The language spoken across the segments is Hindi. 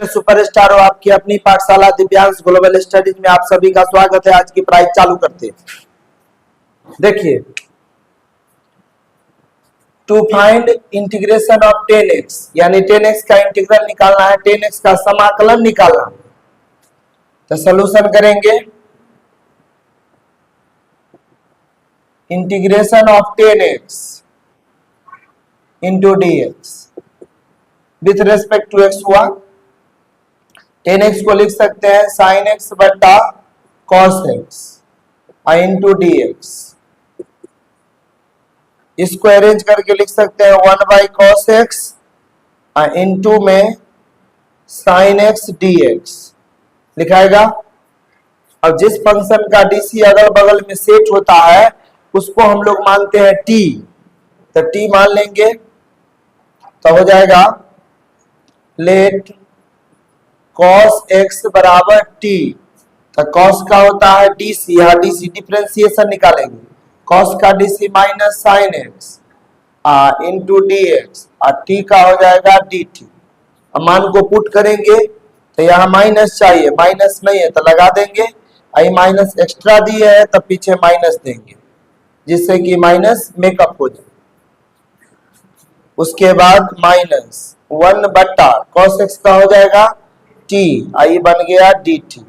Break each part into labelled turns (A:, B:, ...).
A: सुपरस्टार हो, आपकी अपनी पाठशाला दिव्यांश ग्लोबल स्टडीज में आप सभी का स्वागत है। आज की पढ़ाई चालू करते हैं। देखिए, to find integration of 10x यानी 10x का इंटीग्रल निकालना है, 10x का समाकलन निकालना है। तो सॉल्यूशन करेंगे integration of 10x into dx with respect to x हुआ। 10x को लिख सकते हैं साइन एक्स बटा कॉस एक्स इंटू dx। इसको अरेंज करके लिख सकते हैं 1 बाई कॉस एक्स इंटू में साइन एक्स dx लिखाएगा। अब जिस फंक्शन का डीसी अगल बगल में सेट होता है उसको हम लोग मानते हैं t, तो t मान लेंगे तो हो जाएगा लेट कॉस एक्स बराबर t। तो कॉस का होता है डीसी, यहाँ डीसी डिफरेंशिएशन निकालेंगे। कॉस का DC minus sign x into d x और t का हो जाएगा dt। अब मान को पुट करेंगे तो यहाँ माइनस चाहिए, माइनस नहीं है तो लगा देंगे। आई माइनस एक्स्ट्रा दिए है तो पीछे माइनस देंगे जिससे कि माइनस मेकअप हो जाए। उसके बाद माइनस 1 बट्टा कॉस एक्स का हो जाएगा t, आई बन गया dt।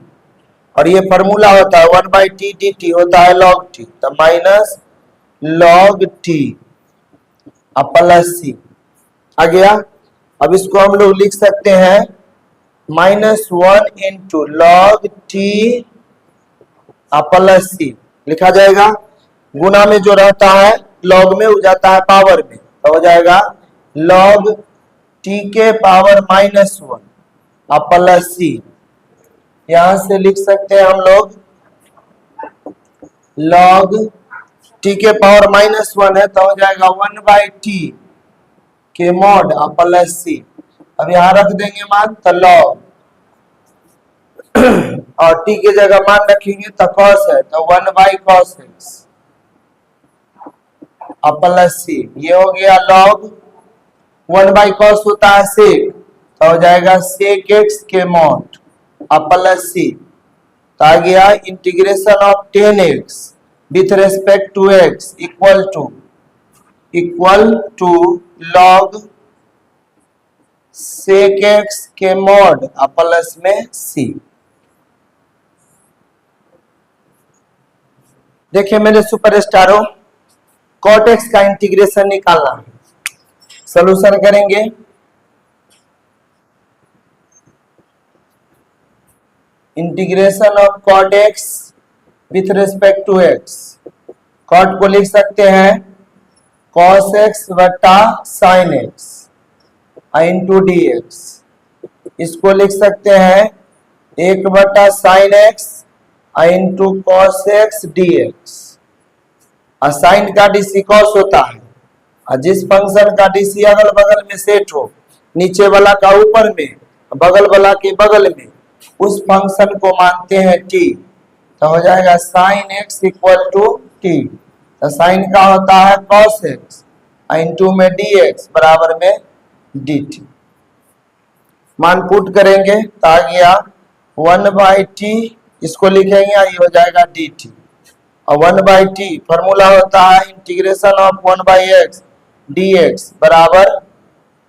A: और ये फॉर्मूला होता है 1 बाई टी dt होता है log t, तो माइनस log t अब प्लस c आ गया। अब इसको हम लोग लिख सकते हैं minus 1 into log T plus C लिखा जाएगा। गुना में जो रहता है लॉग में हो जाता है पावर में, तो हो जाएगा लॉग टी के पावर माइनस 1 प्लस सी। यहां से लिख सकते हैं हम लोग लॉग टी के पावर माइनस 1 है तो हो जाएगा 1 बाई टी के मॉड प्लस सी। अब यहां रख देंगे मान तो लॉग और t की जगह मान रखेंगे तो cos है तो 1 बाई कॉस एक्स प्लस सी। ये हो गया log 1 बाई कॉस होता है सेक, तो हो जाएगा सेक एक्स के मॉड प्लस सी। तो आ गया integration of 10x with respect to x equal to log sec x के मॉड प्लस में सी। देखिए मेरे सुपरस्टारों, कॉट एक्स का इंटीग्रेशन निकालना है। सॉल्यूशन करेंगे integration of cot x with respect to x. Cot को लिख सकते हैं कॉस एक्स बटा sine x into d x. इसको लिख सकते हैं 1 बटा sine x into cos x d x. Sine का डीसी कॉस होता है और जिस फंक्शन का डीसी अगल बगल में सेट हो, नीचे वाला का ऊपर में बगल वाला के बगल में, उस फंक्शन को मानते हैं t। तो हो जाएगा sine x equal to t। तो साइन का होता है कॉस एक्स इंटू में डी एक्स बराबर में dt। मान पुट करेंगे तो आ गया 1 बाई टी, इसको लिखेंगे ये हो जाएगा dt। और 1 बाई टी फॉर्मूला होता है integration of 1 by x dx बराबर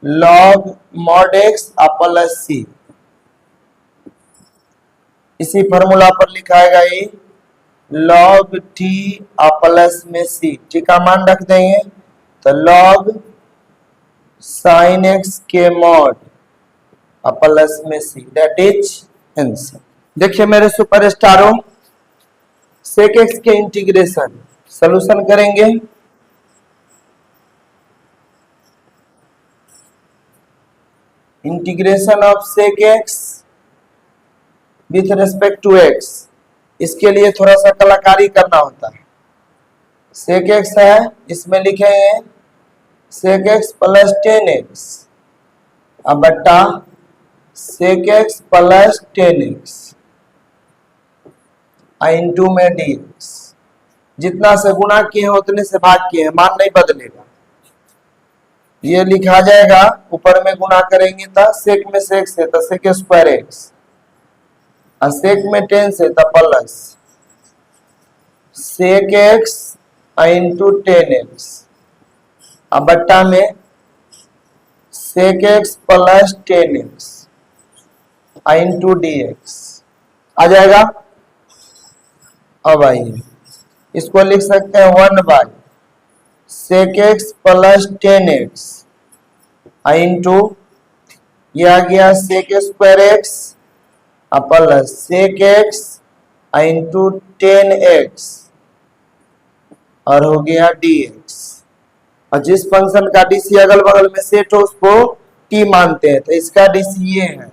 A: log mod x प्लस सी। इसी फॉर्मूला पर लिखाएगा ये log t प्लस में सी। टी का मान रख देंगे तो log sin x के मॉड प्लस में सी, दैट इज आंसर। देखिए मेरे सुपरस्टारों, सेक एक्स के इंटीग्रेशन सॉल्यूशन करेंगे integration of sec x with respect to x. इसके लिए थोड़ा सा कलाकारी करना होता है। सेक एक्स है, इसमें लिखेंगे सेक एक्स प्लस 10x बट्टा sec x plus 10x into में dx। जितना से गुना किए हैं उतने से भाग किए हैं, मान नहीं बदलेगा। ये लिखा जाएगा, ऊपर में गुना करेंगे तो सेक में सेक से तो सेक स्क्वायर एक्स, और सेक में 10 से तो plus sec x into 10x, अब बट्टा में sec x plus 10x into dx आ जाएगा। अब आइए इसको लिख सकते हैं 1 by sec x plus 10x into ये आ गया sec square x plus sec x into 10x और हो गया dx। और जिस फंक्शन का डीसी अगल बगल में सेट हो उसको t मानते हैं, तो इसका डीसी ये है,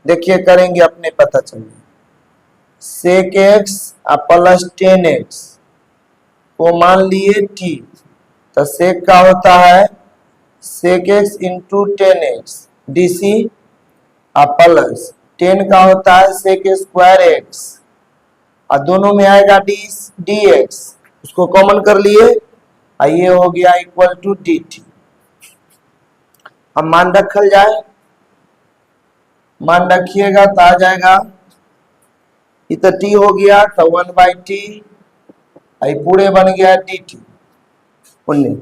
A: देखिए करेंगे अपने पता चलेगा। सेक एक्स प्लस 10x को मान लिए t, तो सेक का होता है sec x into 10x DC plus 10 का होता है सेक स्क्वायर एक्स और दोनों में आएगा dx, उसको कॉमन कर लिए, ये हो गया इक्वल टू dt। अब मान रखल जाए, मान रखिएगा तो आ जाएगा, ये तो t हो गया तो 1 बाई टी, पूरे बन गया dt 19।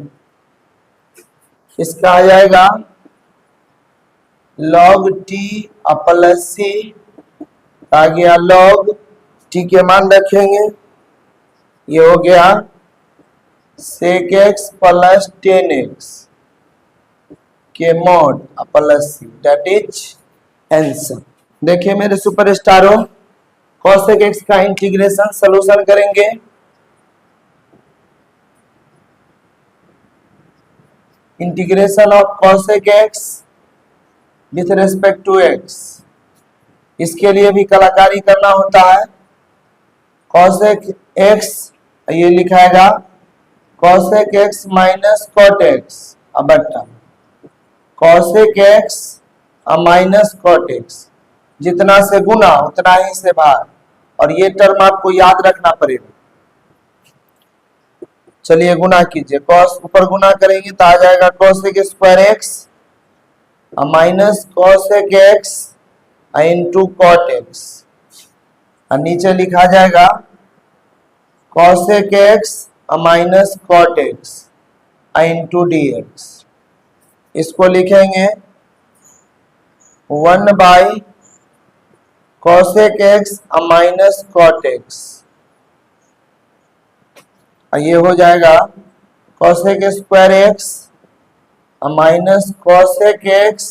A: इसका आ जाएगा log t प्लस सी, आ गया log t के मान रखेंगे, ये हो गया सेक एक्स प्लस 10x के mod plus C, that is answer. देखिए मेरे सुपरस्टारों, कॉसेक एक्स का इंटीग्रेशन सॉल्यूशन करेंगे। Integration of cosec x with respect to x, इसके लिए भी कलाकारी करना होता है। कॉसेक एक्स ये लिखाएगा cosec x minus cot X, अब बट्टा cosec x minus cot X, जितना से गुना उतना ही से भाग, और ये टर्म आपको याद रखना पड़ेगा। चलिए गुना कीजिए, कॉस ऊपर गुना करेंगे तो आ जाएगा cosec square x minus cosec x into cot x, और नीचे लिखा जाएगा cosec x minus cot x into dx। इसको लिखेंगे 1 by cosec x minus cot x, ये हो जाएगा cosec square x minus cosec x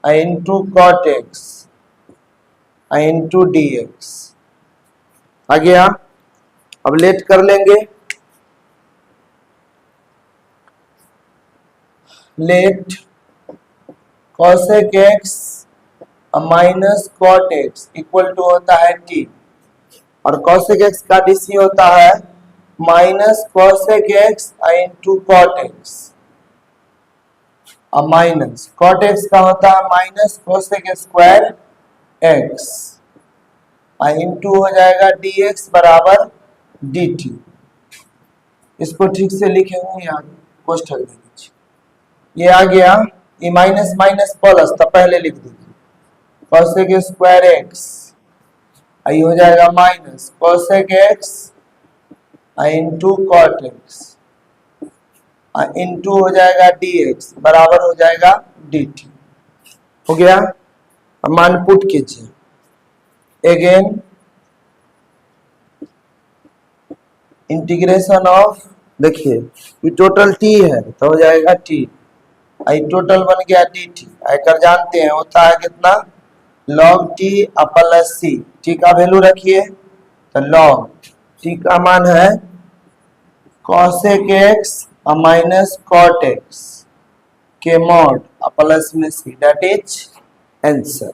A: into cot x into dx आ गया। अब लेट कर लेंगे, let cosec x minus cot x equal to होता है t, और कॉसेक एक्स का डीसी होता है minus cosec x into cot x, और माइनस कॉट एक्स का होता है minus cosec square x, into हो जाएगा dx बराबर dt। इसको ठीक से लिखेंगे, यहाँ कोष्ठक दे दीजिए, ये आ गया, ये माइनस माइनस प्लस, तो पहले लिख दीजिए कॉसेक स्क्वायर एक्स, ये हो जाएगा minus cosec x into cot x, into हो जाएगा dx बराबर हो जाएगा dt। हो गया। अब मान पुट कीजिए, अगेन इंटीग्रेशन ऑफ, देखिए ये टोटल t है तो हो जाएगा t, आई टोटल बन गया dt, आकर जानते हैं होता है कितना log t plus c, t का वैल्यू रखिए तो log t का मान है cosec x minus cot x के मॉड प्लस में c, दैट इज आंसर।